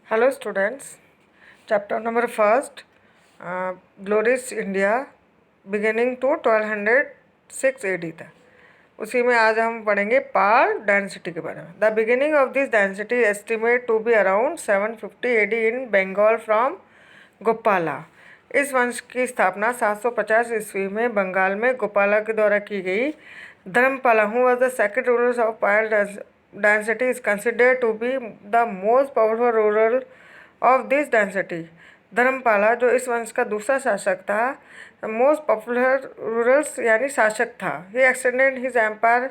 Hello students, chapter number first, glorious India beginning to 1206 AD तक। उसी में आज हम पढ़ेंगे पाल डायनेसिटी के बारे में। The beginning of this dynasty estimate to be around 750 AD in Bengal from Gopala. इस वंश की स्थापना 750 ईस्वी में बंगाल में गोपाला के द्वारा की गई। Dharmapala, who was the second ruler of Pal dynasty, is considered to be the most powerful ruler of this dynasty. Dharmapala जो इस वंश का दूसरा शासक था, मोस्ट पॉपुलर रूलर्स यानी शासक था। He extended his empire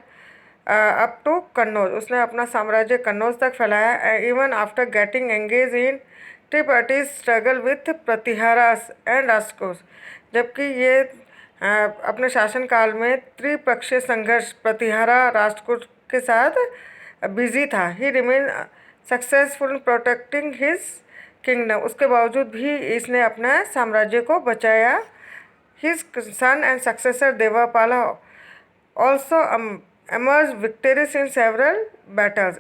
up to Kannauj, उसने अपना साम्राज्य कन्नौज तक फैलाया। Even after getting engage in tripartite struggle with Pratiharas and Rashtrakuta, जबकि ये अपने शासनकाल में त्रिपक्षीय संघर्ष प्रतिहारा राष्ट्रकूट के साथ बिजी था। He remain successful in protecting his kingdom, उसके बावजूद भी इसने अपना साम्राज्य को बचाया। His son and successor Devapala also emerge victorious in several battles,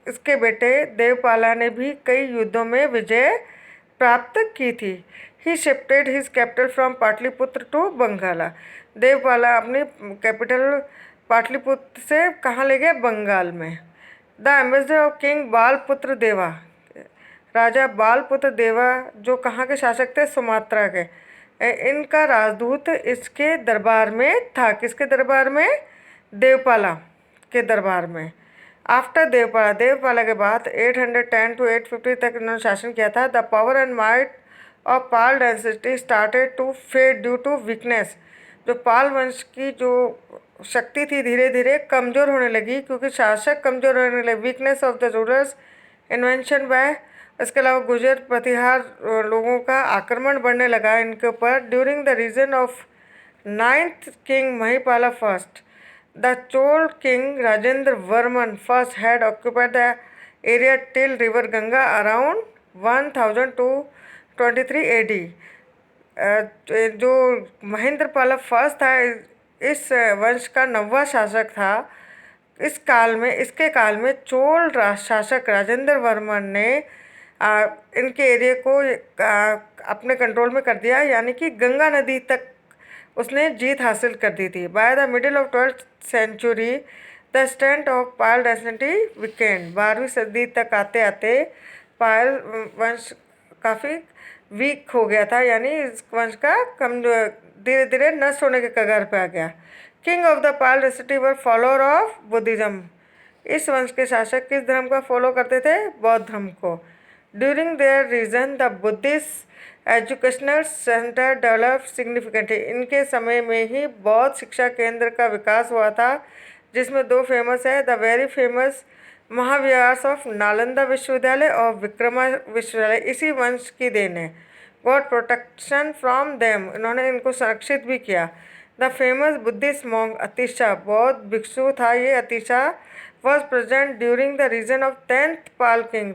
इसके बेटे देवपाला ने भी कई युद्धों में विजय प्राप्त की थी। He shifted his capital from Pataliputra to Bangala, Devapala अपनी कैपिटल पाटलिपुत्र से कहाँ ले गए? बंगाल में। The ambassador of king Balaputra Deva, राजा बालपुत्र देवा जो कहाँ के शासक थे? सुमात्रा के। इनका राजदूत इसके दरबार में था। किसके दरबार में? देवपाला के दरबार में। आफ्टर देवपाला के बाद 810 to 850 तक इन्होंने शासन किया था। The power and might of Pala dynasty started to fade due to weakness, जो पाल वंश की जो शक्ति थी धीरे धीरे कमज़ोर होने लगी क्योंकि शासक कमज़ोर होने लगे। Weakness of the rulers invention by, इसके अलावा गुजर प्रतिहार लोगों का आक्रमण बढ़ने लगा इनके ऊपर। During the region of 9th king Mahipala first, the Chola king Rajendra Varman first had occupied the area till river Ganga around 1023 AD। जो महेंद्रपाला फर्स्ट था इस वंश का 9वां शासक था। इसके काल में चोल शासक राजेंद्र वर्मन ने इनके एरिया को अपने कंट्रोल में कर दिया, यानी कि गंगा नदी तक उसने जीत हासिल कर दी थी। By the middle of 12th century the strength of Pala dynasty weakened, 12वीं सदी तक आते आते पाल वंश काफ़ी वीक हो गया था, यानी इस वंश का कमजोर धीरे धीरे नष्ट होने के कगार पे आ गया। King of the Pal dynasty were follower of Buddhism, इस वंश के शासक किस धर्म का फॉलो करते थे? बौद्ध धर्म को। During their region the Buddhist educational centre develop significantly, इनके समय में ही बौद्ध शिक्षा केंद्र का विकास हुआ था, जिसमें 2 फेमस है। The very famous Mahavihara of Nalanda विश्वविद्यालय और विक्रमा विश्वविद्यालय इसी वंश की देन है। गॉड प्रोटेक्शन फ्रॉम देम, इन्होंने इनको संरक्षित भी किया। The famous Buddhist monk Atisha, बौद्ध भिक्षु था ये Atisha, was present during the region of 10th Pala king,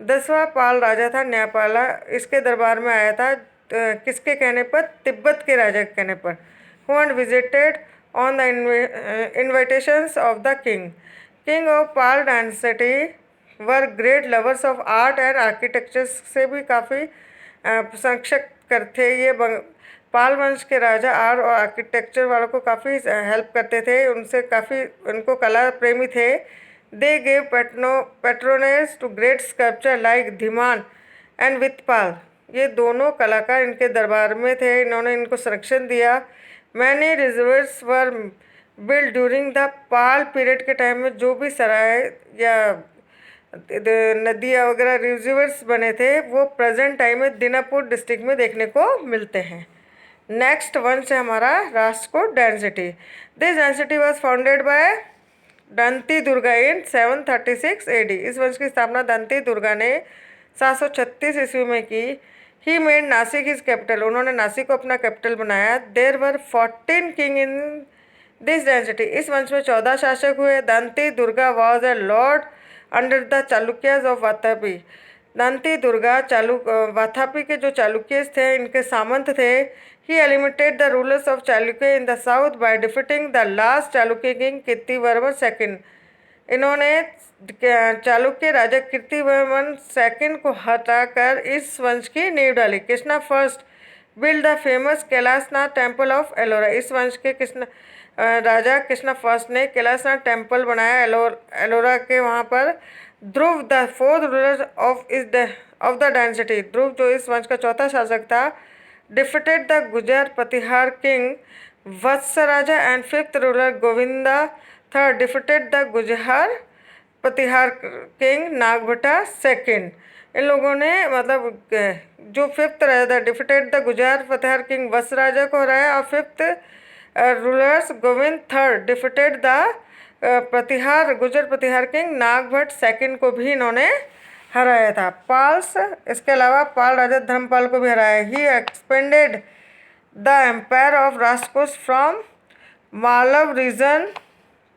10वां पाल राजा था न्यायपाला, इसके दरबार में आया था। किसके कहने पर? तिब्बत के राजा के कहने पर। Who and visited on the invitations of the king. King of Pala dynasty were great lovers of art and architecture, से भी काफ़ी संरक्षक कर थे ये। पाल वंश के राजा आर्ट और आर्किटेक्चर वालों को काफ़ी हेल्प करते थे, उनसे काफ़ी उनको कला प्रेमी थे। They gave patronage to great sculpture like Dhiman and Vithpal, ये दोनों कलाकार इनके दरबार में थे, इन्होंने इनको संरक्षण दिया। Many reservoirs were build during the Pal period के टाइम में जो भी सराय या नदियाँ वगैरह रिजर्वर्स बने थे वो प्रेजेंट टाइम में दीनापुर डिस्ट्रिक्ट में देखने को मिलते हैं। नेक्स्ट वंश है हमारा Rashtrakuta dynasty. This dynasty was founded bye Danti Durga in 736 AD, इस वंश की स्थापना दंती दुर्गा ने 736 ईस्वी में की। He made Nashik his capital, उन्होंने नासिक को अपना कैपिटल बनाया। There were 14 king in this dynasty, इस वंश में 14 शासक हुए। Dantidurga was a lord under the Chalukyas of Vatapi, Dantidurga Vatapi के जो चालुक्यस थे इनके सामंत थे। He eliminated the rulers of Chalukya in the south by defeating the last Chalukya king Kirtivarman second, इन्होंने चालुक्य राजा कीर्तिवर्मन सेकंड को हटाकर इस वंश की नींव डाली। Krishna first build the famous Kailashnath temple of Ellora. इस वंश के राजा कृष्णा फर्स्ट ने कैलाशनाथ टेम्पल बनाया एलोरा के वहाँ पर। Dhruva the fourth ruler of the dynasty, Dhruva जो इस वंश का चौथा शासक था, डिफीटेड द गुजर Pratihara king Vatsaraja and fifth ruler Govinda third defeated the Gurjara Pratihara king Nagabhata second. इन लोगों ने मतलब जो फिफ्थ राजा defeated the Gujarat Pratihara king Vatsaraja को हराया और fifth rulers Govinda third defeated the गुजर प्रतिहार किंग नागभट्ट सेकंड को भी इन्होंने हराया था। पाल्स, इसके अलावा पाल राजा धर्मपाल को भी हराया। He expanded the empire of Rashtrakuta from Malwa region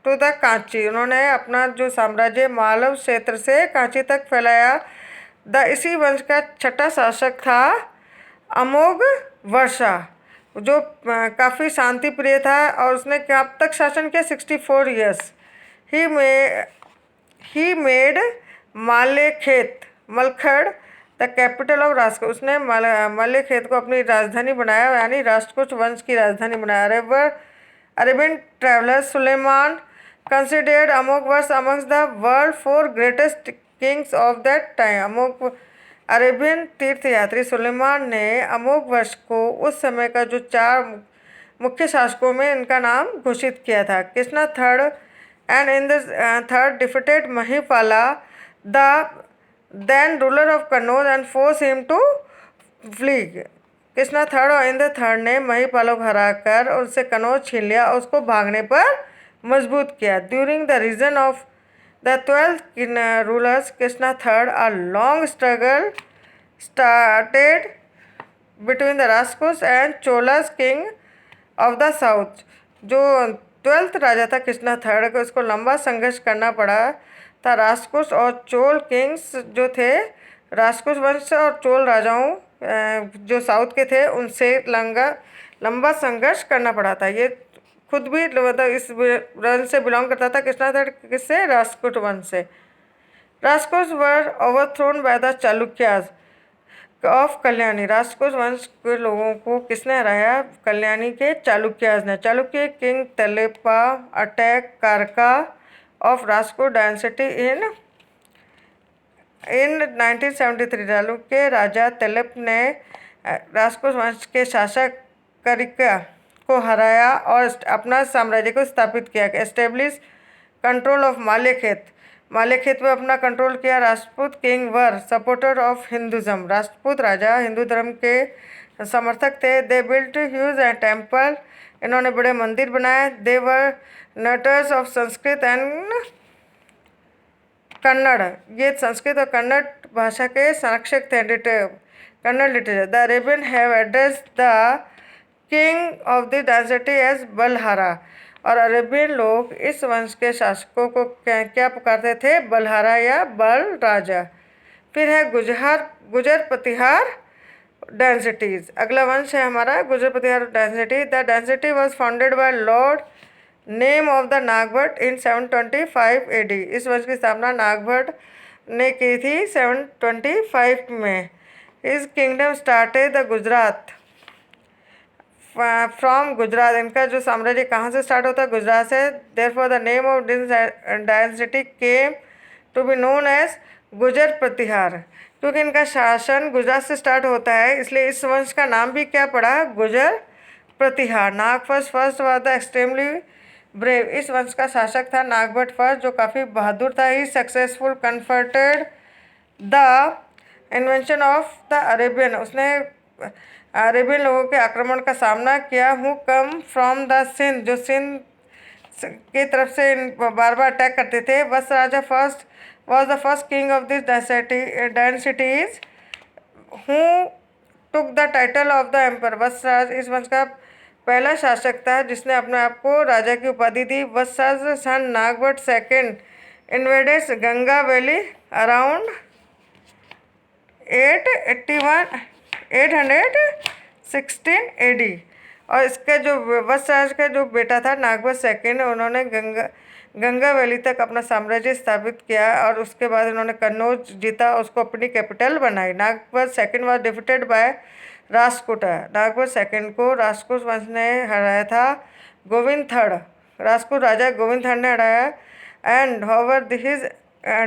to the Kanchi. उन्होंने अपना जो साम्राज्य मालव क्षेत्र से कांची तक फैलाया। इसी वंश का छठा शासक था अमोघ वर्षा, जो काफ़ी शांति प्रिय था और उसने कब तक शासन किया? 64 years. He made Malekhet Malkhed the capital of Rashtrakuta. उसने मालेखेत को अपनी राजधानी बनाया, यानी राष्ट्रकूट वंश की राजधानी बनाया। अरेबियन ट्रैवलर सुलेमान कंसिडर्ड अमोघ वर्ष amongst the world 4 greatest Kings of that time. Arabian तीर्थयात्री सुलेमान ने अमोघ वर्ष को उस समय का जो 4 मुख्य शासकों में इनका नाम घोषित किया था। Krishna third and Indra third defeated Mahipala the then ruler of Kannauj and force him to flee. Krishna third और इन द थर्ड ने महिपाला को हराकर और उससे कन्नौज छीन लिया और उसको भागने पर मजबूत किया। During the region of the 12th rulers Krishna III, a long struggle started between the Rajputs and Cholas king of the south। जो 12th राजा था कृष्णा थर्ड को, इसको लंबा संघर्ष करना पड़ा था राजपूत और चोल किंग्स जो थे, राजपूत वंश और चोल राजाओं जो साउथ के थे उनसे लंबा संघर्ष करना पड़ा था। ये खुद भी मतलब इस वंश से बिलोंग करता था। कृष्णा थर्ड किससे? राष्ट्रकूट वंश से। Rashtrakuta were overthrown by the Chalukyas of Kalyani. Rashtrakuta वंश के लोगों को किसने हराया? कल्याणी के चालुक्याज ने। Chalukya king Tailapa attack Karka of Rashtrakuta dynasty in 1973। Chalukya राजा तेलेप ने राष्ट्रकूट वंश के शासक कारिका को हराया और अपना साम्राज्य को स्थापित किया। Establish control of Malkhed, Malkhed में अपना कंट्रोल किया। Rajput king were supporter of Hinduism. Rajput राजा हिंदू धर्म के समर्थक थे। They built huge and temple, इन्होंने बड़े मंदिर बनाए। They were nurturers of Sanskrit and Kannada, ये संस्कृत और कन्नड़ भाषा के संरक्षक थे। Kannada literature. The Arabian have addressed the king of the dynasty as Balhara, और अरेबियन लोग इस वंश के शासकों को क्या पुकारते थे? बलहारा या बल राजा। फिर है गुजर प्रतिहार डायनेस्टीज। अगला वंश है हमारा Gurjar Pratihara dynasty. The dynasty was founded by lord name of the Nagabhata in 725 AD। इस वंश की स्थापना नागभट्ट ने की थी 725 में। इस kingdom started the Gujarat from Gujarat. इनका जो साम्राज्य कहाँ से स्टार्ट होता है? गुजरात से। Therefore the name of this dynasty came to be known as Gujar Pratihara. क्योंकि इनका शासन गुजरात से स्टार्ट होता है, इसलिए इस वंश का नाम भी क्या पड़ा? Gurjar Pratihara. Nagabhata first was the extremely brave. इस वंश का शासक था नागभट्ट फर्स्ट, जो काफ़ी बहादुर था। He successful converted the invention of the Arabian. उसने अरेबियन लोगों के आक्रमण का सामना किया। Who come from the Sindh, जो सिंध की तरफ से बार बार अटैक करते थे। Vatsaraja first was the first king of this dynasties who took the title of the emperor. Vatsaraja इस वंश का पहला शासक था जिसने अपने आप को राजा की उपाधि दी। Vatsaraja son Nagabhata second invaded Ganga valley around 816 AD। और इसका जो वत्सराज का जो बेटा था नागभट्ट सेकंड, उन्होंने गंगा वैली तक अपना साम्राज्य स्थापित किया और उसके बाद उन्होंने कन्नौज जीता, उसको अपनी कैपिटल बनाई। Nagavar second was defeated by Rashtrakuta. Nagavar second को राष्ट्रकूट वंश ने हराया था। गोविंद थर्ड, राष्ट्रकूट राजा गोविंद थर्ड ने हराया। And however his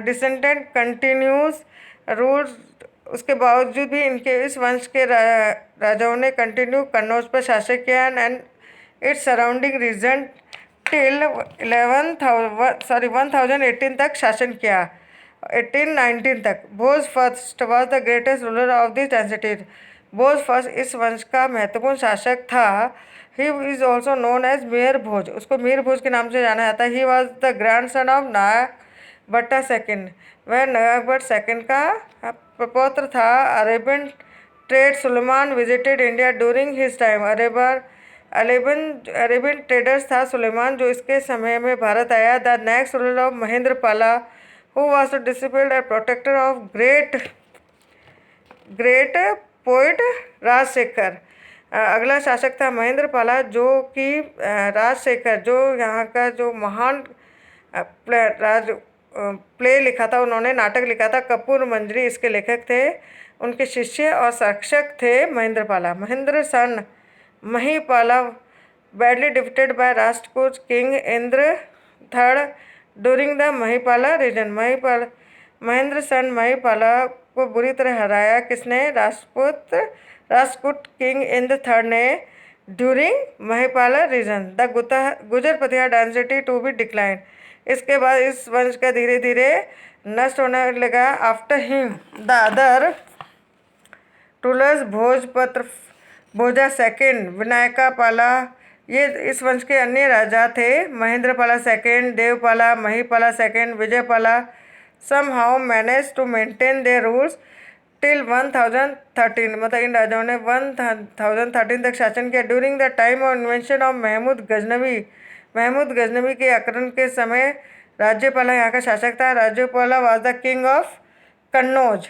descendant continues rule, उसके बावजूद भी इनके इस वंश के राजाओं ने कंटिन्यू कन्नौज पर शासन किया and its surrounding region till 1018 तक शासन किया। 1819 तक। Bhoja first was the greatest ruler of this dynasty. Bhoja first इस वंश का महत्वपूर्ण शासक था। He is also known as Mihir Bhoja, उसको मीर भोज के नाम से जाना जाता है। He was the grand son of Nagabhata second, वह नागभट्ट सेकेंड का प्रपौत्र था। Arabian trade Suleman visited India during his time. Arabian traders था सुलेमान जो इसके समय में भारत आया। The next ruler of Mahendrapala who was the disciple and protector of great poet Rajashekhara. अगला शासक था महेंद्र पाला जो कि राजशेखर, जो यहाँ का जो महान प्ले लिखा था, उन्होंने नाटक लिखा था कपूर मंजरी, इसके लेखक थे। उनके शिष्य और शासक थे Mahendrapala. Mahendra son Mahipala badly defeated by Rashtrakuta king Indra third during the Mahipala region. Mahendra son Mahipala को बुरी तरह हराया किसने? राष्ट्रकूट किंग इंद्र थर्ड ने during Mahipala region. The Gurjar Pratihara dynasty to be decline, इसके बाद इस वंश का धीरे धीरे नष्ट होने लगा। After him the other rulers भोजपत्र भोजा सेकेंड, विनायका पाला, ये इस वंश के अन्य राजा थे। Mahendrapala second, Devapala, Mahipala second, Vijayapala somehow managed to maintain their rules till 1013, मतलब इन राजाओं ने 1013 तक शासन किया। During the time of invention of Mahmud Ghaznavi के आक्रमण के समय राज्यपाला यहाँ का शासक था। Rajyapala was the king of Kannauj.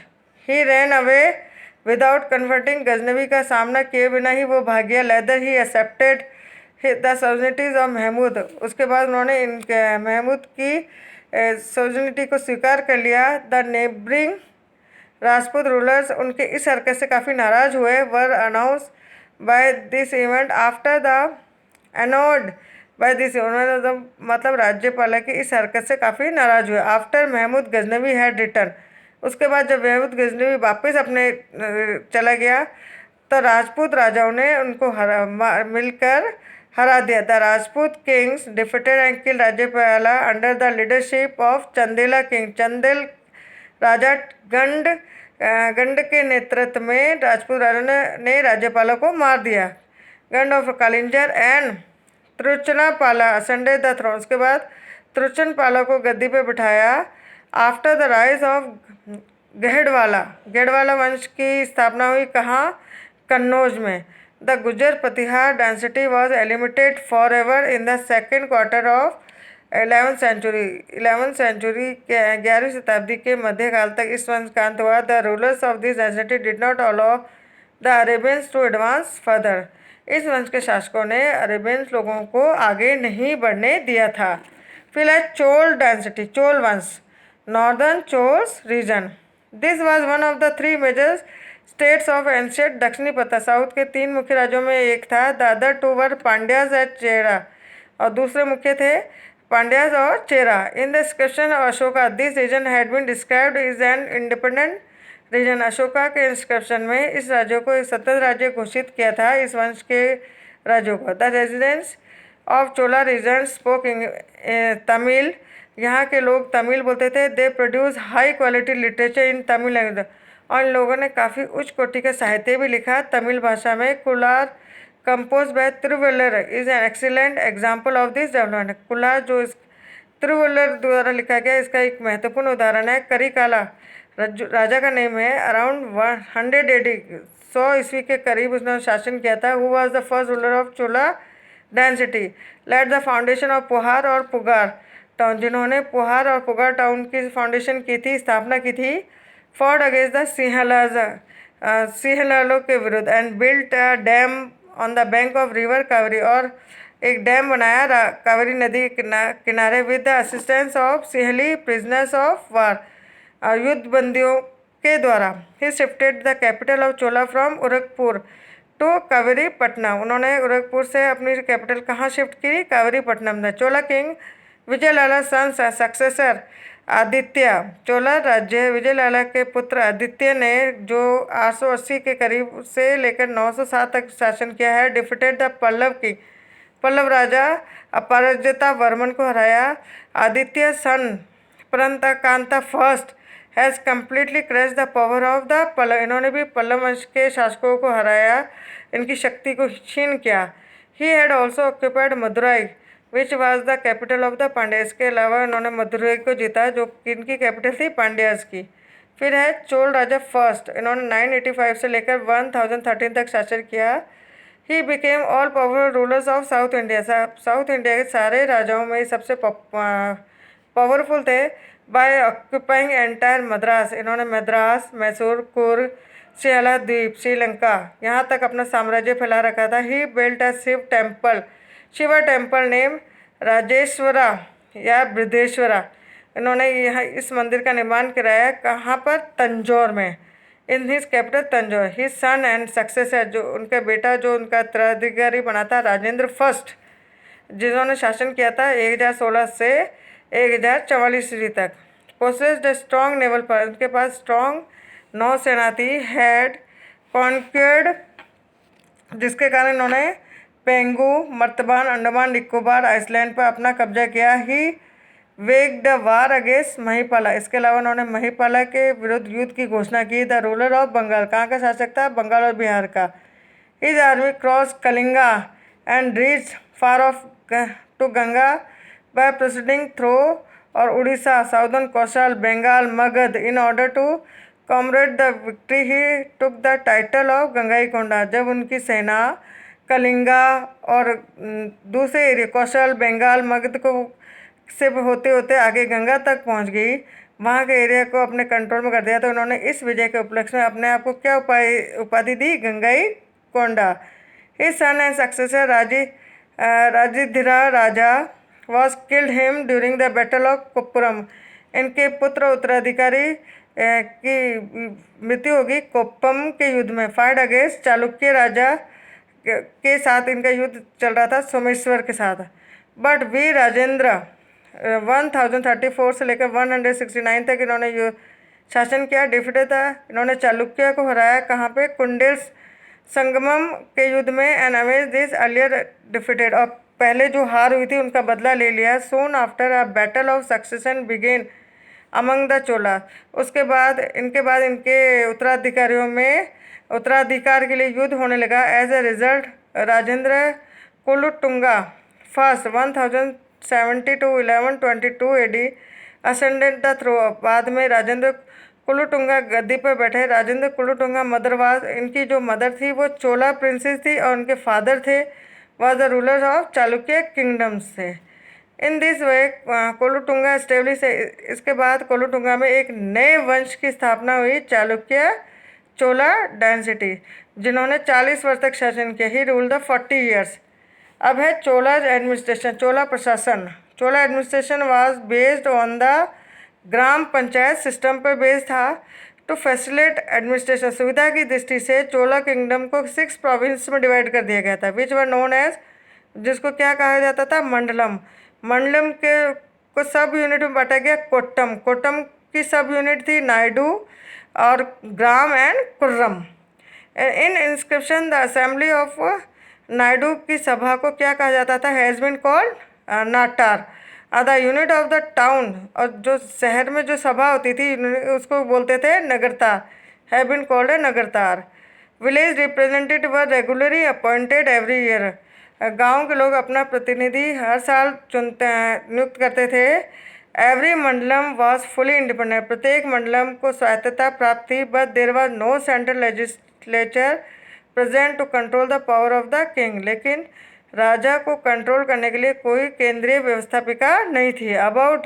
He ran away without converting, Ghaznavi का सामना किए बिना ही वो भाग गया। Later he accepted the suzerainty of Mahmud, उसके बाद उन्होंने इनके महमूद की सोजनिटी को स्वीकार कर लिया। द नेबरिंग राजपूत रूलर्स उनके इस हरकत से काफ़ी नाराज हुए। Were annoyed by this event after the annoyed by this, मतलब राज्यपाल की इस हरकत से काफ़ी नाराज हुए। After Mahmud Ghaznavi had return, उसके बाद जब महमूद गजनवी वापस अपने चला गया तो राजपूत राजाओं ने उनको मिलकर हरा दिया। The Rajput kings defeated and killed Rajyapala under the leadership of Chandela king. Chandel राजा गंड के नेतृत्व में राजपूत राजा ने राज्यपाला को मार दिया। Ganda of Kalinjar and Trilochanapala ascended the throne, उसके बाद त्रिचनपाला को गद्दी पे बिठाया। After the rise of Gahadavala वंश की स्थापना हुई कहाँ? कन्नौज में। द गुजर Pratihara dynasty was eliminated for ever in the second quarter of 11th century. 11th century के 11वीं शताब्दी के मध्यकाल तक इस वंश का अंत हुआ। The rulers of this dynasty did not allow the Arabians to advance further, इस वंश के शासकों ने अरेबियंस लोगों को आगे नहीं बढ़ने दिया था। फिर है चोल डायनेस्टी, चोल वंश, northern Cholas region. This was one of the 3 major states of ancient दक्षिणी पता, साउथ के 3 मुख्य राज्यों में एक था। The other 2 were Pandyas and Chera, और दूसरे मुख्य थे पांड्याज और Chera. In the description of Ashoka this region had been described is an independent region. Ashoka के इंस्क्रिप्शन में इस राज्य को एक स्वतंत्र राज्य घोषित किया था, इस वंश के राज्यों को। The residents of Chola region spoke Tamil, यहाँ के लोग तमिल बोलते थे। They produce high quality literature in Tamil language, और इन लोगों ने काफ़ी उच्च कोटि का साहित्य भी लिखा तमिल भाषा में। Kural compose by Thiruvalluvar is an excellent example of this development. Kural जो इस तिरुवल्लर द्वारा लिखा गया, इसका एक महत्वपूर्ण उदाहरण है। करिकाला राजा का नेम है। अराउंड 100 AD 100 ईस्वी के करीब उसने शासन किया था। Who was the first ruler of Chola dynasty. Laid the foundation of Puhar और पुगार टाउन, जिन्होंने पुहार और पुगार टाउन की फाउंडेशन की थी, स्थापना की थी। फॉर्ड अगेंस्ट द सिंहलालों के विरुद्ध and built a dam on the bank of river Kaveri, और एक डैम बनाया कावेरी नदी के किनारे with the assistance of Sinhali prisoners of war, युद्ध बंदियों के द्वारा। He shifted the capital of Chola from Urakpur to Kaveripattinam. उन्होंने उरकपुर से अपनी कैपिटल कहाँ शिफ्ट की? कावेरी पट्टनम में। चोला किंग विजय लाला सन सक्सेसर आदित्य, चोला राज्य विजय लाला के पुत्र आदित्य ने जो 880 के करीब से लेकर 907 तक शासन किया है, defeated the Pallava king, Pallava राजा अपराजिता वर्मन को हराया। Aditya son Parantaka first has completely crash the power of the Pallava. इन्होंने भी पल्लव वंश के शासकों को हराया, इनकी शक्ति को छीन किया। He had also occupied Madurai which was the capital of the Pandya. इसके अलावा इन्होंने मदुरई को जीता जो इनकी कैपिटल थी पांड्याज की। फिर है चोल राजा फर्स्ट, इन्होंने 985 से लेकर 1013 तक शासन किया। He became all powerful rulers of south India. South India के सारे राजाओं में सबसे पावरफुल थे। बाय ऑक्यूपाइंग एंटायर मद्रास, इन्होंने मद्रास, मैसूर, कुर्ग, सियाला द्वीप, श्रीलंका यहाँ तक अपना साम्राज्य फैला रखा था। He built a Shiva temple, Shiva temple name Rajeshwara या बृहदेश्वरा। इन्होंने यहाँ इस मंदिर का निर्माण कराया कहाँ पर? तंजौर में, in his capital Tanjore. His son and successor, जो उनका बेटा जो उनका उत्तराधिकारी बना था, राजेंद्र फर्स्ट, जिन्होंने शासन किया था 1016 से 1044 ईस्वी तक। पोसेस्ड स्ट्रॉन्ग नेवल पावर, उनके पास स्ट्रॉन्ग नौसेना थी। हैड कॉन्क्वर्ड, जिसके कारण इन्होंने पेंगू, मर्तबान, अंडमान निकोबार आइसलैंड पर अपना कब्जा किया। ही वेग्ड वार अगेंस्ट महिपाला, इसके अलावा उन्होंने महिपाला के विरुद्ध युद्ध की घोषणा की। द रूलर ऑफ बंगाल, कहाँ का शासक था? बंगाल और बिहार का। His army cross Kalinga and reach far of to Ganga by proceeding through और Orissa, southern Kosala, Bengal, Magadh in order to comrade the victory. He took the title of Gangaikonda. जब उनकी सेना कलिंगा और दूसरे एरिया कौशल, बंगाल, मगध को से होते होते आगे गंगा तक पहुंच गई, वहाँ के एरिया को अपने कंट्रोल में कर दिया, तो उन्होंने इस विजय के उपलक्ष्य में अपने आप को क्या उपाधि दी? Gangaikonda. His son and successor Rajadhiraja was killed him during the battle of Koppuram. इनके पुत्र उत्तराधिकारी की मृत्यु होगी कोप्पम के युद्ध में। फाइट अगेंस्ट चालुक्य राजा के साथ इनका युद्ध चल रहा था, सोमेश्वर के साथ। बट वीर राजेंद्र 1034 से लेकर 169 तक इन्होंने शासन किया। डिफीटेड था, इन्होंने चालुक्य को हराया कहाँ पे? कुंडेल संगमम के युद्ध में। And Awez this earlier defeated, और पहले जो हार हुई थी उनका बदला ले लिया। Soon after a battle of succession began among the Chola. उसके बाद इनके उत्तराधिकारियों में उत्तराधिकार के लिए युद्ध होने लगा। As a result Rajendra Kulottunga first 1070 to 1122 AD ascended the throne. बाद में राजेंद्र कुलोत्तुंगा गद्दी पर बैठे। राजेंद्र कुलोत्तुंगा मदरवाज, इनकी जो मदर थी वो चोला प्रिंसेस थी और उनके फादर थे was the ruler of Chalukya kingdoms थे। In this way Kulottunga establish. इसके बाद कुलोत्तुंगा में एक नए वंश की स्थापना हुई, चालुक्य चोला डायनेस्टी, जिन्होंने 40 वर्ष तक शासन किया। He rule the 40 years. अब है चोला एडमिनिस्ट्रेशन, चोला प्रशासन। Chola administration was based on the gram panchayat system पर बेस्ड था। टू फैसिलिटेट एडमिनिस्ट्रेशन, सुविधा की दृष्टि से चोला किंगडम को 6 प्रोविंस में डिवाइड कर दिया गया था, विच वर नोन एज, जिसको क्या कहा जाता था? मंडलम। मंडलम के को सब यूनिट में बांटा गया। कोट्टम, कोट्टम की सब यूनिट थी नायडू और gram and kurram. In inscription the assembly of Nadu की सभा को क्या कहा जाता था? Has been called Nattar. The unit of the town, और जो शहर में जो सभा होती थी उसको बोलते थे Nagarattar, have been called a Nagarattar. Village representative were regularly appointed every year. गांव के लोग अपना प्रतिनिधि हर साल नियुक्त करते थे। Every mandalam was fully independent, प्रत्येक मंडलम को स्वायत्तता प्राप्त थी। But there was no central legislature present to control the power of the king, लेकिन राजा को कंट्रोल करने के लिए कोई केंद्रीय व्यवस्थापिका नहीं थी। अबाउट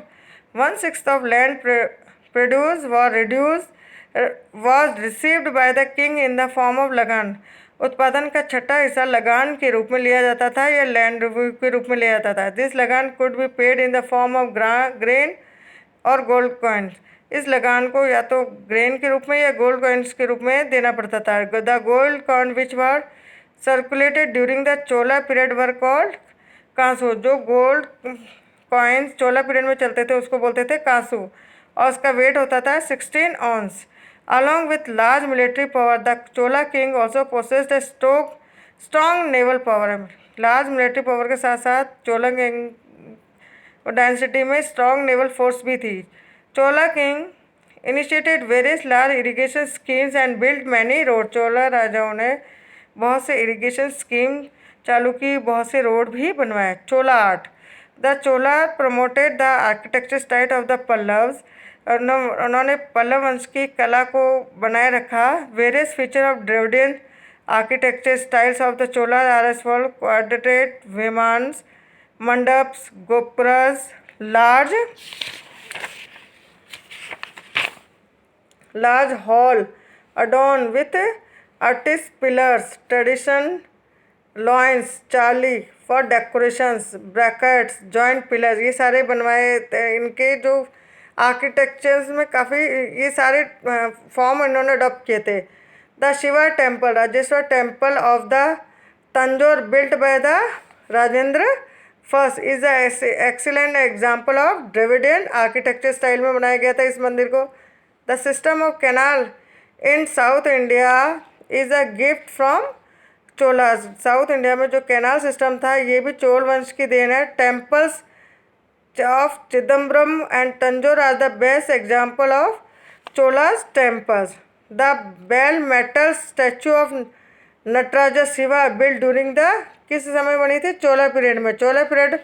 1/6 ऑफ लैंड प्रोड्यूस व reduce was received by the king in the form of लगान। उत्पादन का छठा हिस्सा लगान के रूप में लिया जाता था या लैंड रिव्यू के रूप में लिया जाता था। दिस लगान could be paid in the form of grain और गोल्ड कॉइन्स। इस लगान को या तो ग्रेन के रूप में या गोल्ड कॉइन्स के रूप में देना पड़ता था। The gold coin which were circulated during the Chola period were called kasu. जो गोल्ड कॉइन्स चोला पीरियड में चलते थे उसको बोलते थे कांसू, और उसका वेट होता था 16 ounce. Along with large military power the Chola king also possessed a strong naval power. Large military power के साथ साथ चोला किंग डायनेस्टी में स्ट्रॉन्ग नेवल फोर्स भी थी। Chola king initiated various large irrigation schemes and build many road. Chola राजाओं ने बहुत से इरिगेशन स्कीम चालू की, बहुत से रोड भी बनवाए। Chola art the Chola promoted the architecture style of the Pallavas. उन्होंने पल्लव वंश की कला को बनाए रखा। Various feature of Dravidian architecture styles of the Chola are as follows: quadrate vimanas, mandapas, gopuras, large hall adorned with artist pillars, tradition loins, charlie for decorations, brackets, joint pillars, ये सारे बनवाए। इनके जो आर्किटेक्चर्स में काफ़ी ये सारे फॉर्म इन्होंने अडॉप्ट किए थे। The Shiva temple, Rajeshwar temple of the Tanjore built by the Rajendra first is excellent example of Dravidian architecture style में बनाया गया था इस मंदिर को। The system of canal in south India is a gift from Cholas. South India में जो कैनाल सिस्टम था ये भी चोल वंश की देन है। Temples of Chidambaram and Tanjore are the best example of Cholas temples. The bell metal statue of Nataraja Shiva build during the किस समय बनी थी? चोला पीरियड में। Chola period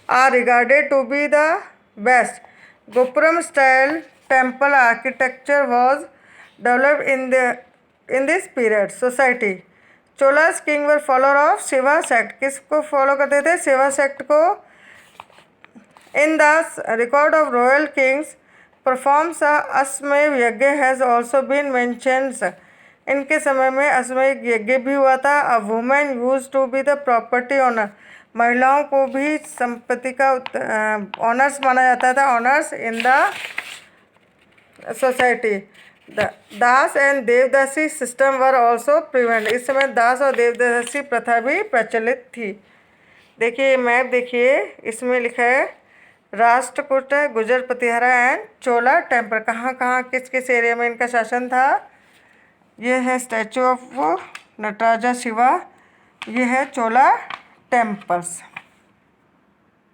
are regarded to be the best. Gopuram style temple architecture was developed in this period. Society Cholas king were follower of Shiva sect. किसको follow करते थे? Shiva sect को। In the record of royal Kings performs अश्वमेध यज्ञ has also been mentions. इनके समय में अश्वमेध यज्ञ भी हुआ था। A women use to be the property owner. महिलाओं को भी संपत्ति का ऑनर्स माना जाता था, owners in the society. Dasa and devadasi system were also prevent. इस समय दास और देवदासी प्रथा भी प्रचलित थी। देखिए मैप देखिए, इसमें लिखा है राष्ट्रकूट, गुजर प्रतिहारा एंड चोला टेम्पल। कहाँ कहाँ किस किस एरिया में इनका शासन था। ये है स्टैचू ऑफ नटराजा शिवा, ये है चोला टेम्पल्स।